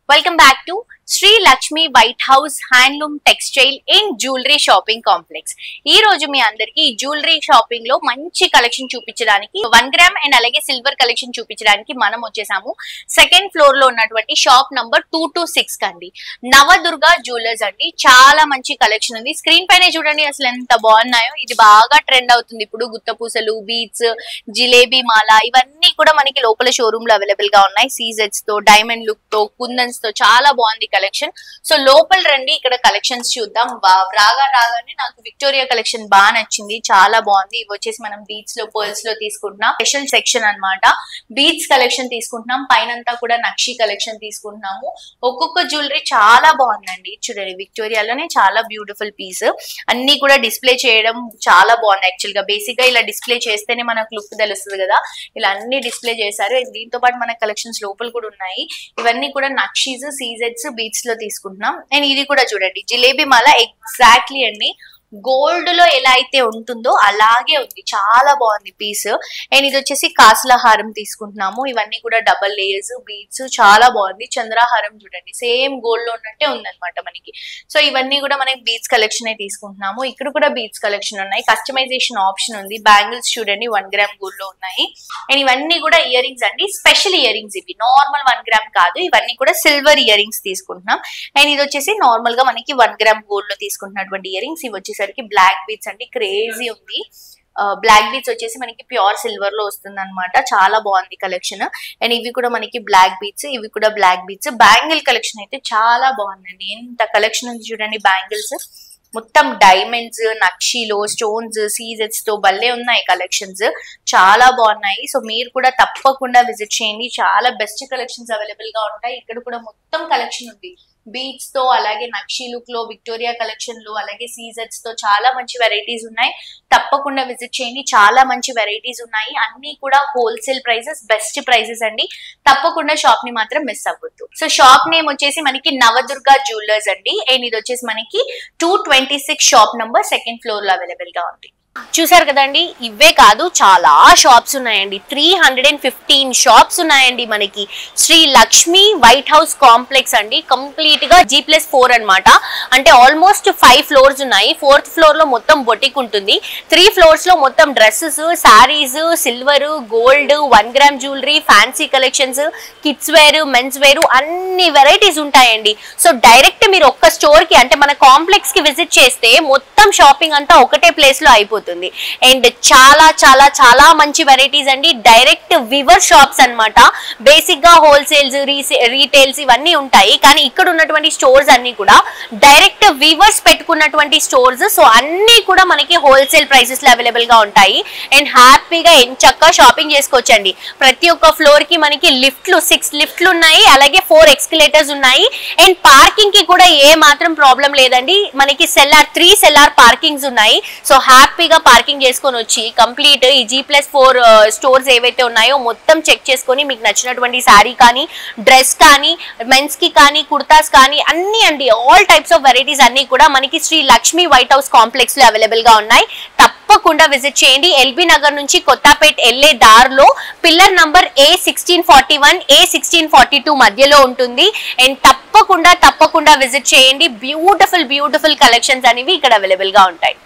Welcome back to Sri Lakshmi White House Handloom Textile in Jewelry Shopping Complex. ఈ రోజు మీ అందరికి jewellery shopping లో మంచి కలెక్షన్ చూపించడానికి 1 గ్రామ్ అండ్ అలాగే సిల్వర్ కలెక్షన్ చూపించడానికి మనం వచ్చేసాము సెకండ్ ఫ్లోర్ లో ఉన్నటువంటి షాప్ నంబర్ 226 కండి. నవదుర్గా జ్యువెలర్స్ అండి. చాలా మంచి కలెక్షన్ ఉంది. స్క్రీన్ పైన చూడండి అసలు ఎంత బాగున్నాయో. ఇది బాగా ట్రెండ్ అవుతుంది ఇప్పుడు. గుత్తపూసలు, బీడ్స్, జిలేబీ మాల ఇవన్నీ కూడా మనకి లోపల షోరూమ్ లో అవైలబుల్ గా ఉన్నాయి. సీజెట్స్ తో, డైమండ్ లుక్ తో, కుందన్స్ తో చాలా బాగుంది కలెక్షన్. సో లోపల రండి, ఇక్కడ కలెక్షన్స్ చూద్దాం. రాగానే నాకు విక్టోరియా కలెక్షన్ బాగా నచ్చింది, చాలా బాగుంది. ఇవి వచ్చేసి మనం బీడ్స్ లో, పర్ల్స్ లో తీసుకుంటున్నాం. స్పెషల్ సెక్షన్ అన్నమాట. బీడ్స్ కలెక్షన్ తీసుకుంటున్నాం, పైనంతా కూడా నక్షి కలెక్షన్ తీసుకుంటున్నాము. ఒక్కొక్క జ్యువెలరీ చాలా బాగుందండి. చూడండి, విక్టోరియాలోనే చాలా బ్యూటిఫుల్ పీస్. అన్ని కూడా డిస్ప్లే చేయడం చాలా బాగుంది. యాక్చువల్ గా బేసిక్ గా ఇలా డిస్ప్లే చేస్తేనే మనకు లుక్ తెలుస్తుంది కదా. ఇలా అన్ని డిస్ప్లే చేశారు. దీంతో పాటు మన కలెక్షన్స్ లోపల కూడా ఉన్నాయి. ఇవన్నీ కూడా నక్షీస్, సీజెట్స్, బీడ్స్ లో తీసుకుంటున్నాం. అండ్ ఇది కూడా చూడండి, జిలేబీ మాల ఎగ్జాక్ట్లీ అండి గోల్డ్ లో ఎలా అయితే ఉంటుందో అలాగే ఉంది. చాలా బాగుంది పీస్. అండ్ ఇది వచ్చేసి కాసులహారం తీసుకుంటున్నాము. ఇవన్నీ కూడా డబల్ లేయర్స్, బీడ్స్, చాలా బాగుంది. చంద్రహారం చూడండి, సేమ్ గోల్డ్ లో ఉన్నట్టే ఉందన్నమాట మనకి. సో ఇవన్నీ కూడా మనకి బీడ్స్ కలెక్షన్ తీసుకుంటున్నాము. ఇక్కడ కూడా బీడ్స్ కలెక్షన్ ఉన్నాయి. కస్టమైజేషన్ ఆప్షన్ ఉంది. బ్యాంగిల్స్ చూడండి 1 గ్రామ్ గోల్డ్ లో ఉన్నాయి. అండ్ ఇవన్నీ కూడా ఇయర్ రింగ్స్ అండి, స్పెషల్ ఇయర్ రింగ్స్. ఇవి నార్మల్ 1 గ్రామ్ కాదు, ఇవన్నీ కూడా సిల్వర్ ఇయర్ రింగ్స్ తీసుకుంటున్నాం. అండ్ ఇది వచ్చేసి నార్మల్ గా మనకి 1 గ్రామ్ గోల్డ్ లో తీసుకుంటున్నటువంటి ఇయర్ రింగ్స్. ఇవి వచ్చేసరికి బ్లాక్ బీడ్స్ అండి, క్రేజీ ఉంది. బ్లాక్ బీడ్స్ వచ్చేసి మనకి ప్యూర్ సిల్వర్ లో వస్తుంది అనమాట. చాలా బాగుంది కలెక్షన్. అండ్ ఇవి కూడా మనకి బ్లాక్ బీడ్స్, ఇవి కూడా బ్లాక్ బీడ్స్. బ్యాంగిల్ కలెక్షన్ అయితే చాలా బాగుందండి. ఎంత కలెక్షన్ ఉంది చూడండి. బ్యాంగిల్స్ మొత్తం డైమండ్స్, నక్షీలో, స్టోన్స్, సీజెట్స్ తో భలే ఉన్నాయి కలెక్షన్స్. చాలా బాగున్నాయి. సో మీరు కూడా తప్పకుండా విజిట్ చేయండి. చాలా బెస్ట్ కలెక్షన్స్ అవైలబుల్ గా ఉంటాయి. ఇక్కడ కూడా మొత్తం కలెక్షన్ ఉంది. బీడ్స్ తో, అలాగే నక్షీ లుక్ లో, విక్టోరియా కలెక్షన్ లో, అలాగే సీజెట్స్ తో చాలా మంచి వెరైటీస్ ఉన్నాయి. తప్పకుండా విజిట్ చేయండి. చాలా మంచి వెరైటీస్ ఉన్నాయి. అన్ని కూడా హోల్సేల్ ప్రైసెస్, బెస్ట్ ప్రైసెస్ అండి. తప్పకుండా షాప్ ని మాత్రం మిస్ అవ్వద్దు. సో షాప్ నేమ్ వచ్చేసి మనకి నవదుర్గా జ్యువెలర్స్ అండి. అండ్ ఇది వచ్చేసి మనకి 226 షాప్ నంబర్ సెకండ్ ఫ్లోర్ లో అవైలబుల్ గా ఉంది. చూసారు కదండి, ఇవే కాదు చాలా షాప్స్ ఉన్నాయండి. 315 షాప్స్ ఉన్నాయండి మనకి Sri Lakshmi White House Complex అండి. కంప్లీట్ గా G+4 అనమాట. అంటే ఆల్మోస్ట్ 5 ఫ్లోర్స్ ఉన్నాయి. 4th ఫ్లోర్ లో మొత్తం బొటిక్ ఉంటుంది. 3 ఫ్లోర్స్ లో మొత్తం dresses, saris, silver, gold, 1 gram jewellery, fancy collections, kids wear, men's wear, అన్ని వెరైటీస్ ఉంటాయండి. సో డైరెక్ట్ మీరు ఒక్క స్టోర్ కి, అంటే మన కాంప్లెక్స్ కి విజిట్ చేస్తే మొత్తం షాపింగ్ అంతా ఒకటే ప్లేస్ లో అయిపోతుంది. అండ్ చాలా చాలా చాలా మంచి వెరైటీస్ అండి. డైరెక్ట్ వివర్ షాప్స్ అన్నమాట. బేసిక్ గా హోల్సేల్స్, రీటైల్స్ ఇవన్నీ ఉంటాయి. కానీ ఇక్కడ ఉన్నటువంటి స్టోర్స్ అన్ని కూడా డైరెక్ట్ వివర్స్ పెట్టుకున్నటువంటి స్టోర్స్. సో అన్ని కూడా మనకి హోల్సేల్ ప్రైసెస్ లో అవైలబుల్ గా ఉంటాయి. అండ్ హ్యాపీగా ఎంచక్కా షాపింగ్ చేసుకోవచ్చండి. ప్రతి ఒక్క ఫ్లోర్ కి మనకి లిఫ్ట్లు, 6 లిఫ్ట్లు ఉన్నాయి. అలాగే 4 ఎక్స్కలేటర్స్ ఉన్నాయి. అండ్ పార్కింగ్ కి కూడా ఏ మాత్రం ప్రాబ్లం లేదండి. మనకి 3 సెల్లార్ పార్కింగ్స్ ఉన్నాయి. సో హ్యాపీగా పార్కింగ్ చేసుకొని వచ్చి కంప్లీట్ ఈ G+4 స్టోర్స్ ఏవైతే ఉన్నాయో మొత్తం చెక్ చేసుకొని మీకు నచ్చినటువంటి శారీ కానీ, డ్రెస్ కానీ, మెన్స్ కి కానీ, కుర్తాస్ కానీ అన్ని అండి, ఆల్ టైప్స్ ఆఫ్ వెరైటీస్ అన్ని కూడా మనకి Sri Lakshmi White House Complex లో అవైలబుల్ గా ఉన్నాయి. తప్పకుండా విజిట్ చేయండి. ఎల్బీ నగర్ నుంచి కొత్తపేట్ వెళ్లే దారిలో పిల్లర్ నంబర్ A1641, A1642 మధ్యలో ఉంటుంది. అండ్ తప్పకుండా విజిట్ చేయండి. బ్యూటిఫుల్ కలెక్షన్స్ అనేవి ఇక్కడ అవైలబుల్ గా ఉంటాయి.